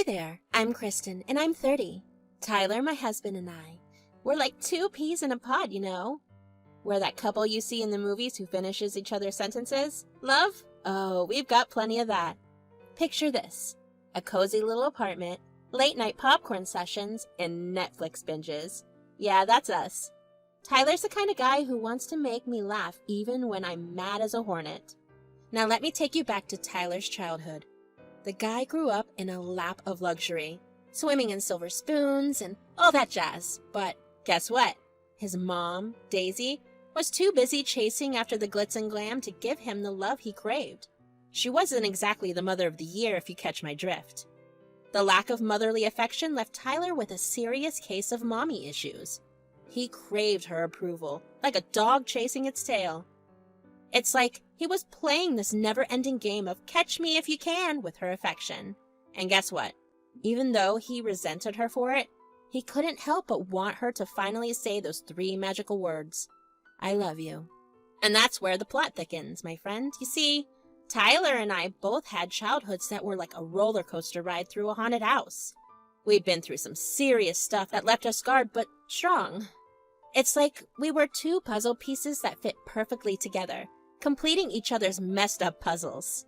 there, I'm Kristen, and I'm 30. Tyler, my husband, and we're like two peas in a pod, you know? We're that couple you see in the movies who finishes each other's sentences. Love? Oh, we've got plenty of that. Picture this: a cozy little apartment, late-night popcorn sessions, and Netflix binges. Yeah, that's us. Tyler's the kind of guy who wants to make me laugh even when I'm mad as a hornet. Now let me take you back to Tyler's childhood. The guy grew up in a lap of luxury, swimming in silver spoons and all that jazz. But guess what? His mom, Daisy, was too busy chasing after the glitz and glam to give him the love he craved. She wasn't exactly the mother of the year, if you catch my drift. The lack of motherly affection left Tyler with a serious case of mommy issues. He craved her approval, like a dog chasing its tail. It's like he was playing this never-ending game of catch me if you can with her affection. And guess what? Even though he resented her for it, he couldn't help but want her to finally say those 3 magical words: I love you. And that's where the plot thickens, my friend. You see, Tyler and I both had childhoods that were like a roller coaster ride through a haunted house. We'd been through some serious stuff that left us scarred but strong. It's like we were 2 puzzle pieces that fit perfectly together, completing each other's messed up puzzles.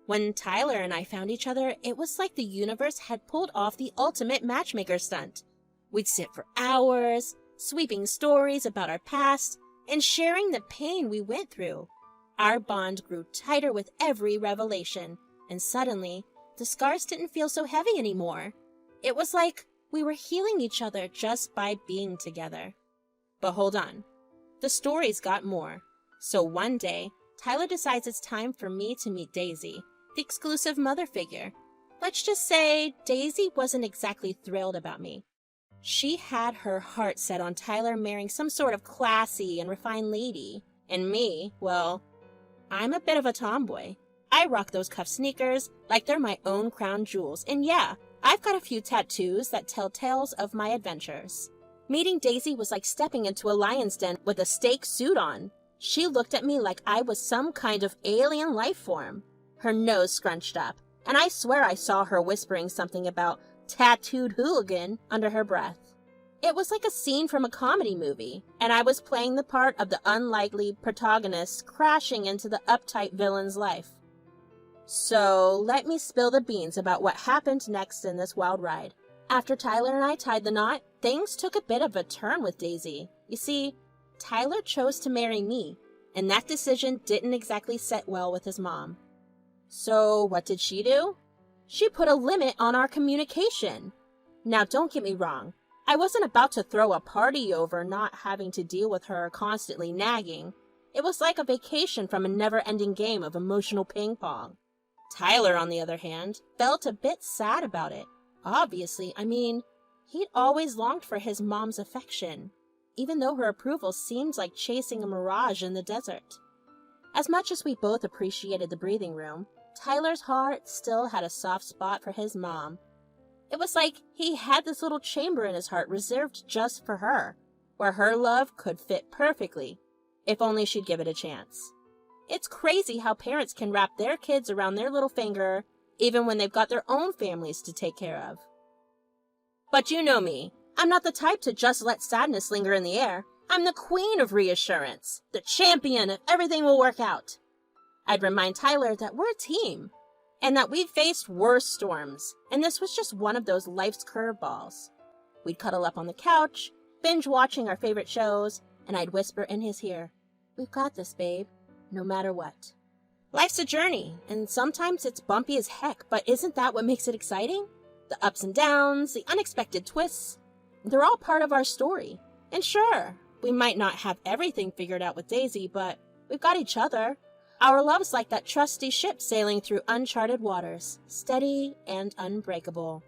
When Tyler and I found each other, it was like the universe had pulled off the ultimate matchmaker stunt. We'd sit for hours, sweeping stories about our past, and sharing the pain we went through. Our bond grew tighter with every revelation, and suddenly, the scars didn't feel so heavy anymore. It was like we were healing each other just by being together. But hold on. The stories got more. So one day, Tyler decides it's time for me to meet Daisy, the exclusive mother figure. Let's just say Daisy wasn't exactly thrilled about me. She had her heart set on Tyler marrying some sort of classy and refined lady. And me, well, I'm a bit of a tomboy. I rock those cuff sneakers like they're my own crown jewels. And yeah, I've got a few tattoos that tell tales of my adventures. Meeting Daisy was like stepping into a lion's den with a steak suit on. She looked at me like I was some kind of alien life form. Her nose scrunched up, and I swear I saw her whispering something about tattooed hooligan under her breath. It was like a scene from a comedy movie, and I was playing the part of the unlikely protagonist crashing into the uptight villain's life. So let me spill the beans about what happened next in this wild ride. After Tyler and I tied the knot, things took a bit of a turn with Daisy. You see, Tyler chose to marry me, and that decision didn't exactly sit well with his mom. So what did she do? She put a limit on our communication. Now don't get me wrong, I wasn't about to throw a party over not having to deal with her constantly nagging. It was like a vacation from a never-ending game of emotional ping pong. Tyler, on the other hand, felt a bit sad about it. Obviously, he'd always longed for his mom's affection, even though her approval seemed like chasing a mirage in the desert. As much as we both appreciated the breathing room, Tyler's heart still had a soft spot for his mom. It was like he had this little chamber in his heart reserved just for her, where her love could fit perfectly, if only she'd give it a chance. It's crazy how parents can wrap their kids around their little finger, even when they've got their own families to take care of. But you know me. I'm not the type to just let sadness linger in the air. I'm the queen of reassurance, the champion of everything will work out. I'd remind Tyler that we're a team, and that we've faced worse storms, and this was just one of those life's curveballs. We'd cuddle up on the couch, binge watching our favorite shows, and I'd whisper in his ear, "We've got this, babe, no matter what." Life's a journey, and sometimes it's bumpy as heck, but isn't that what makes it exciting? The ups and downs, the unexpected twists, they're all part of our story. And sure, we might not have everything figured out with Daisy, but we've got each other. Our love's like that trusty ship sailing through uncharted waters, steady and unbreakable.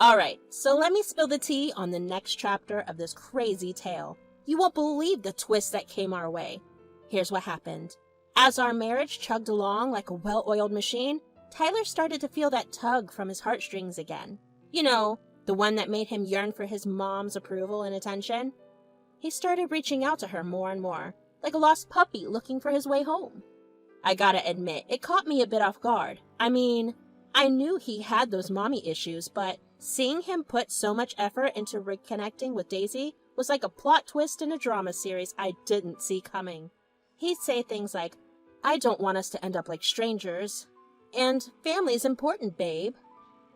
Alright, so let me spill the tea on the next chapter of this crazy tale. You won't believe the twist that came our way. Here's what happened. As our marriage chugged along like a well-oiled machine, Tyler started to feel that tug from his heartstrings again. You know, the one that made him yearn for his mom's approval and attention. He started reaching out to her more and more, like a lost puppy looking for his way home. I gotta admit, it caught me a bit off guard. I knew he had those mommy issues, but seeing him put so much effort into reconnecting with Daisy was like a plot twist in a drama series I didn't see coming. He'd say things like, "I don't want us to end up like strangers," and "Family's important, babe."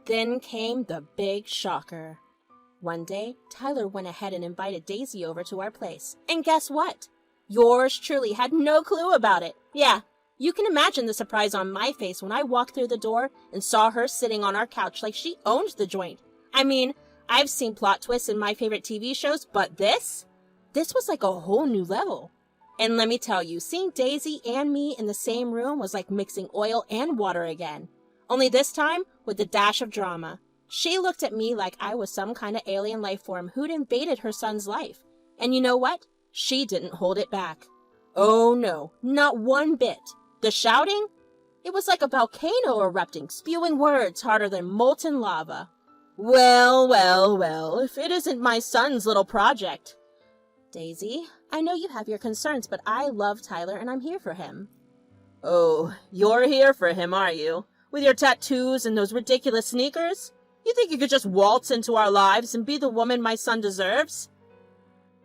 Then came the big shocker. One day, Tyler went ahead and invited Daisy over to our place. And guess what? Yours truly had no clue about it. Yeah, you can imagine the surprise on my face when I walked through the door and saw her sitting on our couch like she owned the joint. I mean, I've seen plot twists in my favorite TV shows, but this was like a whole new level. And let me tell you, seeing Daisy and me in the same room was like mixing oil and water again. Only this time with a dash of drama. She looked at me like I was some kind of alien life form who'd invaded her son's life. And you know what? She didn't hold it back. Oh no, not one bit. The shouting? It was like a volcano erupting, spewing words harder than molten lava. Well, if it isn't my son's little project. Daisy, I know you have your concerns, but I love Tyler and I'm here for him. Oh, you're here for him, are you? With your tattoos and those ridiculous sneakers? You think you could just waltz into our lives and be the woman my son deserves?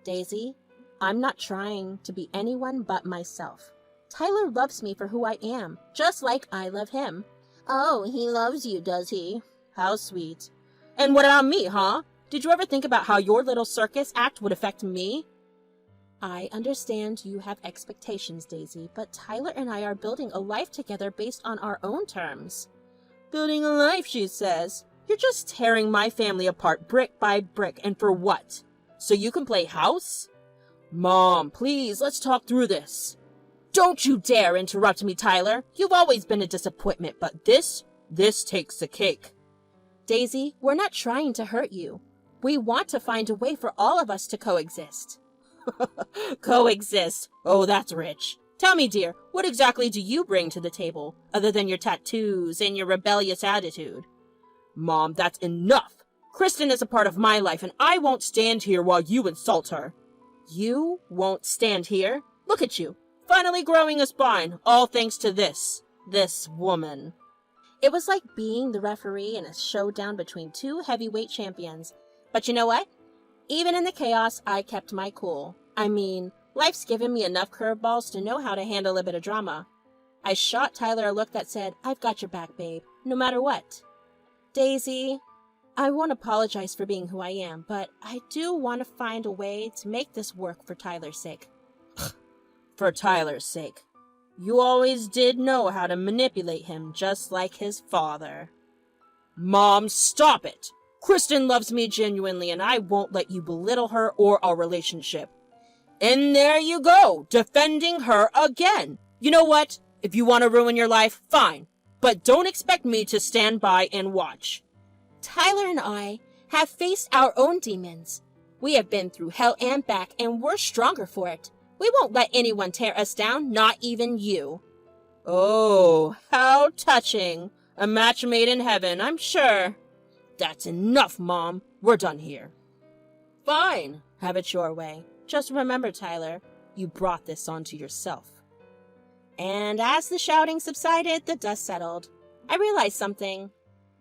Daisy, I'm not trying to be anyone but myself. Tyler loves me for who I am, just like I love him. Oh, he loves you, does he? How sweet. And what about me, huh? Did you ever think about how your little circus act would affect me? I understand you have expectations, Daisy, but Tyler and I are building a life together based on our own terms. Building a life, she says. You're just tearing my family apart brick by brick, and for what? So you can play house? Mom, please, let's talk through this. Don't you dare interrupt me, Tyler. You've always been a disappointment, but this takes the cake. Daisy, we're not trying to hurt you. We want to find a way for all of us to coexist. Coexist? Oh, that's rich. Tell me, dear, what exactly do you bring to the table, other than your tattoos and your rebellious attitude? Mom, that's enough. Kristen is a part of my life, and I won't stand here while you insult her. You won't stand here? Look at you, finally growing a spine, all thanks to this woman. It was like being the referee in a showdown between two heavyweight champions. But you know what? Even in the chaos, I kept my cool. I mean, life's given me enough curveballs to know how to handle a bit of drama. I shot Tyler a look that said, "I've got your back, babe, no matter what." Daisy, I won't apologize for being who I am, but I do want to find a way to make this work for Tyler's sake. For Tyler's sake. You always did know how to manipulate him, just like his father. Mom, stop it! Kristen loves me genuinely, and I won't let you belittle her or our relationship. And there you go, defending her again. You know what? If you want to ruin your life, fine. But don't expect me to stand by and watch. Tyler and I have faced our own demons. We have been through hell and back, and we're stronger for it. We won't let anyone tear us down, not even you. Oh, how touching. A match made in heaven, I'm sure. That's enough, Mom. We're done here. Fine. Have it your way. Just remember, Tyler, you brought this onto yourself. And as the shouting subsided, the dust settled. I realized something.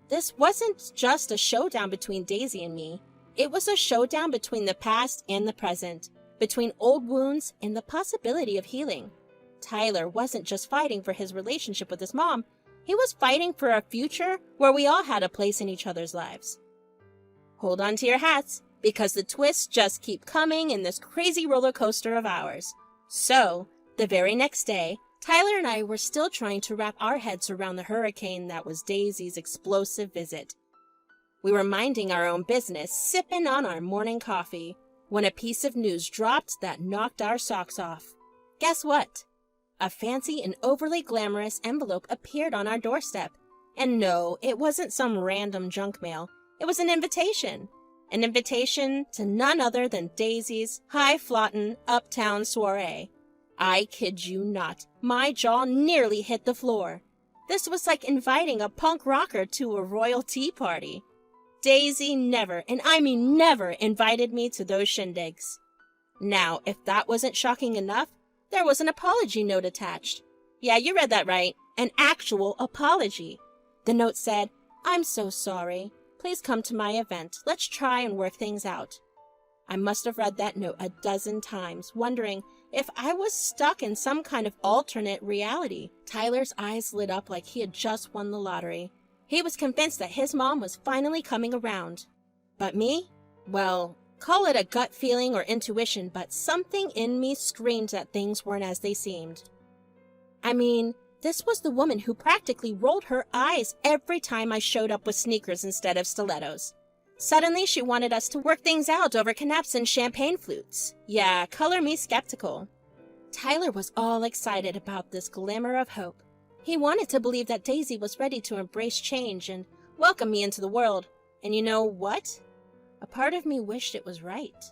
This wasn't just a showdown between Daisy and me. It was a showdown between the past and the present, between old wounds and the possibility of healing. Tyler wasn't just fighting for his relationship with his mom. He was fighting for a future where we all had a place in each other's lives. Hold on to your hats, because the twists just keep coming in this crazy roller coaster of ours. So, the very next day, Tyler and I were still trying to wrap our heads around the hurricane that was Daisy's explosive visit. We were minding our own business, sipping on our morning coffee, when a piece of news dropped that knocked our socks off. Guess what? A fancy and overly glamorous envelope appeared on our doorstep. And no, it wasn't some random junk mail. It was an invitation. An invitation to none other than Daisy's high-flotten uptown soiree. I kid you not, my jaw nearly hit the floor. This was like inviting a punk rocker to a royal tea party. Daisy never, and I mean never, invited me to those shindigs. Now, if that wasn't shocking enough, there was an apology note attached. Yeah, you read that right. An actual apology. The note said, "I'm so sorry. Please come to my event. Let's try and work things out." I must have read that note a dozen times, wondering if I was stuck in some kind of alternate reality. Tyler's eyes lit up like he had just won the lottery. He was convinced that his mom was finally coming around. But me? Well, call it a gut feeling or intuition, but something in me screamed that things weren't as they seemed. I mean, this was the woman who practically rolled her eyes every time I showed up with sneakers instead of stilettos. Suddenly, she wanted us to work things out over knaps and champagne flutes. Yeah, color me skeptical. Tyler was all excited about this glimmer of hope. He wanted to believe that Daisy was ready to embrace change and welcome me into the world. And you know what? A part of me wished it was right.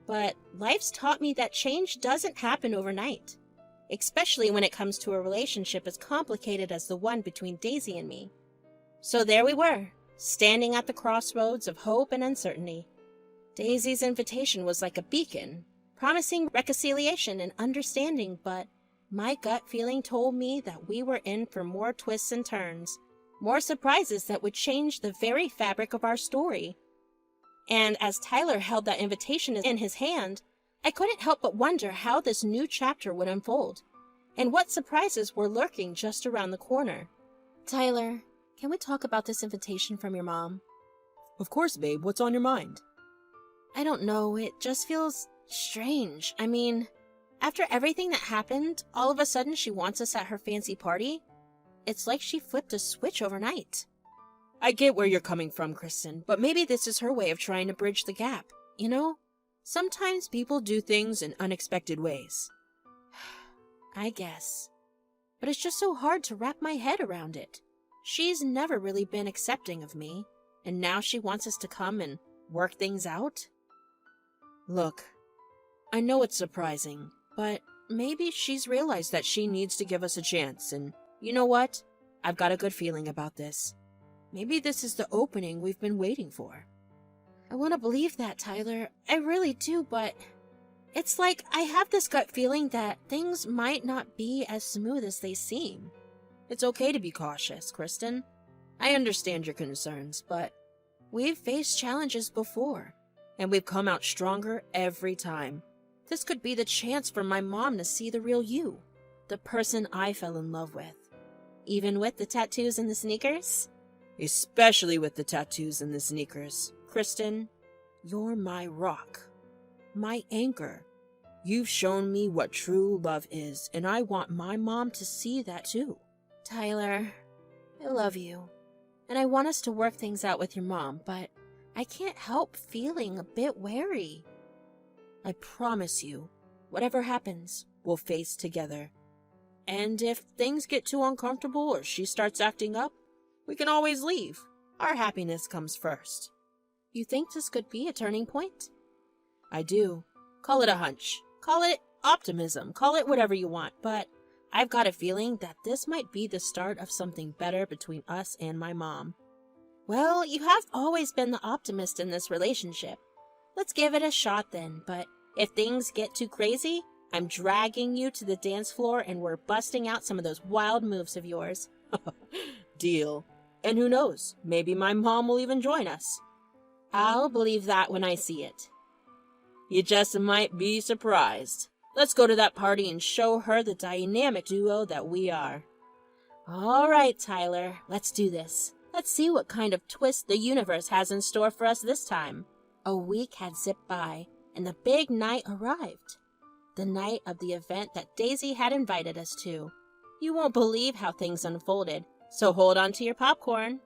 But life's taught me that change doesn't happen overnight, especially when it comes to a relationship as complicated as the one between Daisy and me. So there we were, standing at the crossroads of hope and uncertainty. Daisy's invitation was like a beacon, promising reconciliation and understanding, but my gut feeling told me that we were in for more twists and turns, more surprises that would change the very fabric of our story. And as Tyler held that invitation in his hand, I couldn't help but wonder how this new chapter would unfold, and what surprises were lurking just around the corner. Tyler, can we talk about this invitation from your mom? Of course, babe. What's on your mind? I don't know, it just feels strange. I mean, after everything that happened, all of a sudden she wants us at her fancy party. It's like she flipped a switch overnight. I get where you're coming from, Kristen, but maybe this is her way of trying to bridge the gap. You know, sometimes people do things in unexpected ways. I guess. But it's just so hard to wrap my head around it. She's never really been accepting of me, and now she wants us to come and work things out? Look, I know it's surprising, but maybe she's realized that she needs to give us a chance, and you know what? I've got a good feeling about this. Maybe this is the opening we've been waiting for. I want to believe that, Tyler. I really do, but it's like I have this gut feeling that things might not be as smooth as they seem. It's okay to be cautious, Kristen. I understand your concerns, but we've faced challenges before, and we've come out stronger every time. This could be the chance for my mom to see the real you, the person I fell in love with. Even with the tattoos and the sneakers? Especially with the tattoos and the sneakers. Kristen, you're my rock, my anchor. You've shown me what true love is, and I want my mom to see that too. Tyler, I love you, and I want us to work things out with your mom, but I can't help feeling a bit wary. I promise you, whatever happens, we'll face together. And if things get too uncomfortable or she starts acting up, we can always leave. Our happiness comes first. You think this could be a turning point? I do. Call it a hunch. Call it optimism. Call it whatever you want, but I've got a feeling that this might be the start of something better between us and my mom. Well, you have always been the optimist in this relationship. Let's give it a shot then, but if things get too crazy, I'm dragging you to the dance floor and we're busting out some of those wild moves of yours. Deal. And who knows, maybe my mom will even join us. I'll believe that when I see it. You just might be surprised. Let's go to that party and show her the dynamic duo that we are. All right, Tyler, let's do this. Let's see what kind of twist the universe has in store for us this time. A week had zipped by, and the big night arrived. The night of the event that Daisy had invited us to. You won't believe how things unfolded, so hold on to your popcorn.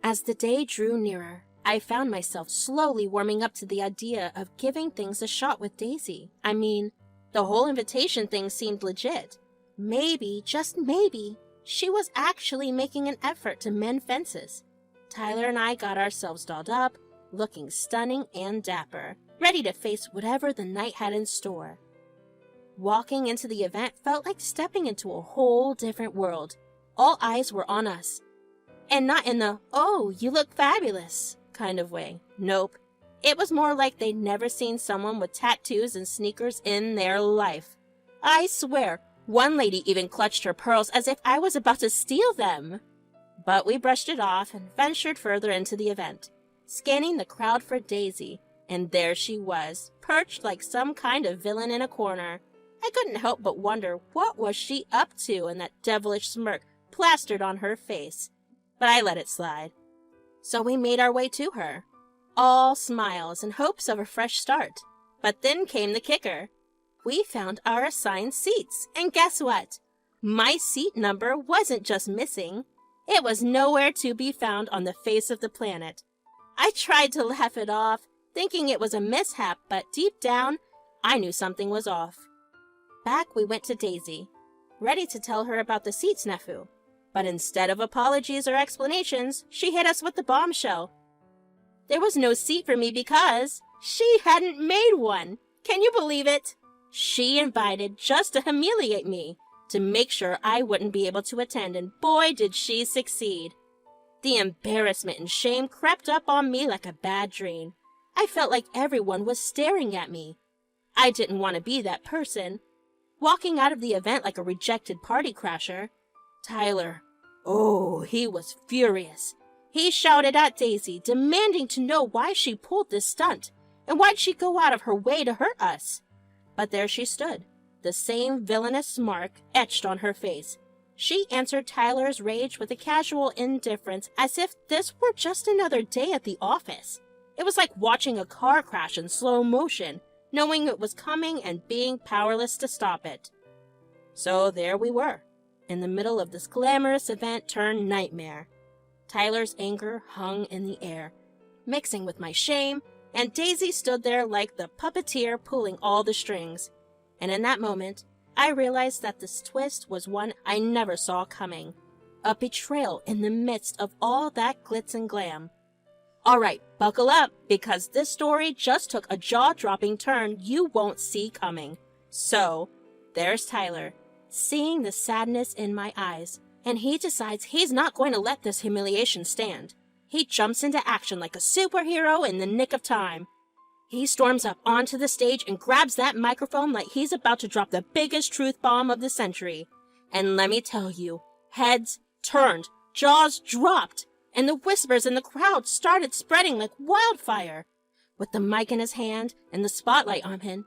As the day drew nearer, I found myself slowly warming up to the idea of giving things a shot with Daisy. I mean, the whole invitation thing seemed legit. Maybe, just maybe, she was actually making an effort to mend fences. Tyler and I got ourselves dolled up, looking stunning and dapper, ready to face whatever the night had in store. Walking into the event felt like stepping into a whole different world. All eyes were on us. And not in the, "Oh, you look fabulous" kind of way. Nope. It was more like they'd never seen someone with tattoos and sneakers in their life. I swear, one lady even clutched her pearls as if I was about to steal them. But we brushed it off and ventured further into the event, scanning the crowd for Daisy, and there she was, perched like some kind of villain in a corner. I couldn't help but wonder what was she up to in that devilish smirk plastered on her face, but I let it slide. So we made our way to her, all smiles and hopes of a fresh start. But then came the kicker. We found our assigned seats, and guess what? My seat number wasn't just missing. It was nowhere to be found on the face of the planet. I tried to laugh it off, thinking it was a mishap, but deep down, I knew something was off. Back we went to Daisy, ready to tell her about the seat snafu. But instead of apologies or explanations, she hit us with the bombshell. There was no seat for me because she hadn't made one. Can you believe it? She invited just to humiliate me, to make sure I wouldn't be able to attend, and boy did she succeed. The embarrassment and shame crept up on me like a bad dream. I felt like everyone was staring at me. I didn't want to be that person. Walking out of the event like a rejected party crasher. Tyler, oh, he was furious. He shouted at Daisy, demanding to know why she pulled this stunt, and why'd she go out of her way to hurt us. But there she stood, the same villainous smirk etched on her face. She answered Tyler's rage with a casual indifference, as if this were just another day at the office. It was like watching a car crash in slow motion, knowing it was coming and being powerless to stop it. So there we were, in the middle of this glamorous event turned nightmare. Tyler's anger hung in the air, mixing with my shame, and Daisy stood there like the puppeteer pulling all the strings. And in that moment, I realized that this twist was one I never saw coming. A betrayal in the midst of all that glitz and glam. All right, buckle up, because this story just took a jaw-dropping turn you won't see coming. So, there's Tyler, seeing the sadness in my eyes, and he decides he's not going to let this humiliation stand. He jumps into action like a superhero in the nick of time. He storms up onto the stage and grabs that microphone like he's about to drop the biggest truth bomb of the century. And let me tell you, heads turned, jaws dropped, and the whispers in the crowd started spreading like wildfire. With the mic in his hand and the spotlight on him,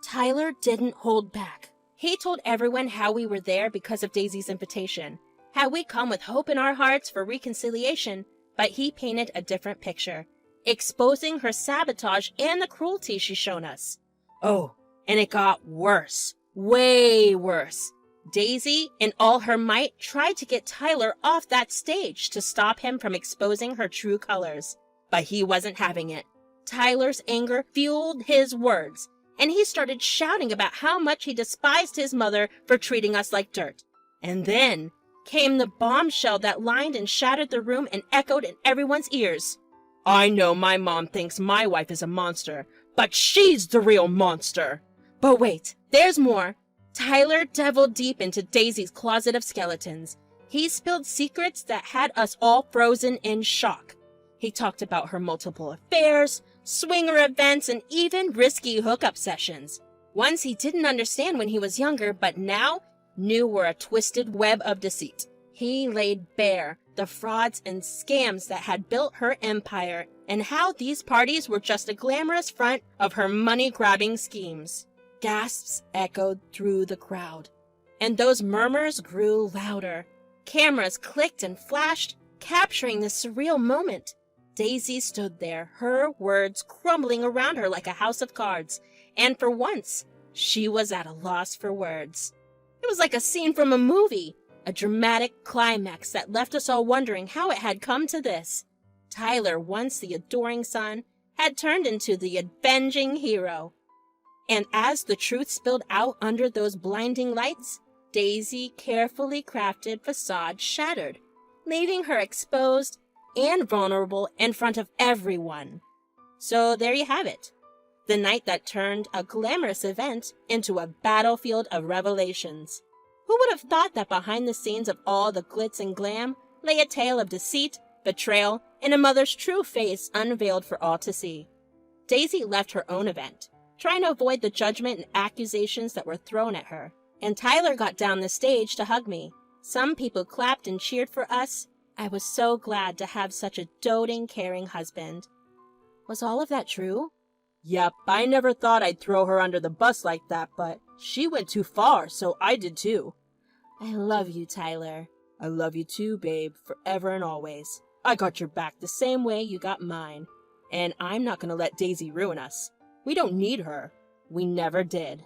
Tyler didn't hold back. He told everyone how we were there because of Daisy's invitation, how we come with hope in our hearts for reconciliation, but he painted a different picture, exposing her sabotage and the cruelty she's shown us. Oh, and it got worse, way worse. Daisy, in all her might, tried to get Tyler off that stage to stop him from exposing her true colors. But he wasn't having it. Tyler's anger fueled his words, and he started shouting about how much he despised his mother for treating us like dirt. And then came the bombshell that lined and shattered the room and echoed in everyone's ears. I know my mom thinks my wife is a monster, but she's the real monster. But wait, there's more. Tyler delved deep into Daisy's closet of skeletons. He spilled secrets that had us all frozen in shock. He talked about her multiple affairs, swinger events, and even risky hookup sessions. Ones he didn't understand when he was younger, but now knew were a twisted web of deceit. He laid bare the frauds and scams that had built her empire, and how these parties were just a glamorous front of her money-grabbing schemes. Gasps echoed through the crowd, and those murmurs grew louder. Cameras clicked and flashed, capturing this surreal moment. Daisy stood there, her words crumbling around her like a house of cards, and for once, she was at a loss for words. It was like a scene from a movie, a dramatic climax that left us all wondering how it had come to this. Tyler, once the adoring son, had turned into the avenging hero. And as the truth spilled out under those blinding lights, Daisy carefully crafted facade shattered, leaving her exposed and vulnerable in front of everyone. So there you have it. The night that turned a glamorous event into a battlefield of revelations. Who would have thought that behind the scenes of all the glitz and glam lay a tale of deceit, betrayal, and a mother's true face unveiled for all to see? Daisy left her own event, trying to avoid the judgment and accusations that were thrown at her. And Tyler got down the stage to hug me. Some people clapped and cheered for us, I was so glad to have such a doting, caring husband. Was all of that true? Yep, I never thought I'd throw her under the bus like that, but she went too far, so I did too. I love you, Tyler. I love you too, babe, forever and always. I got your back the same way you got mine. And I'm not gonna let Daisy ruin us. We don't need her. We never did.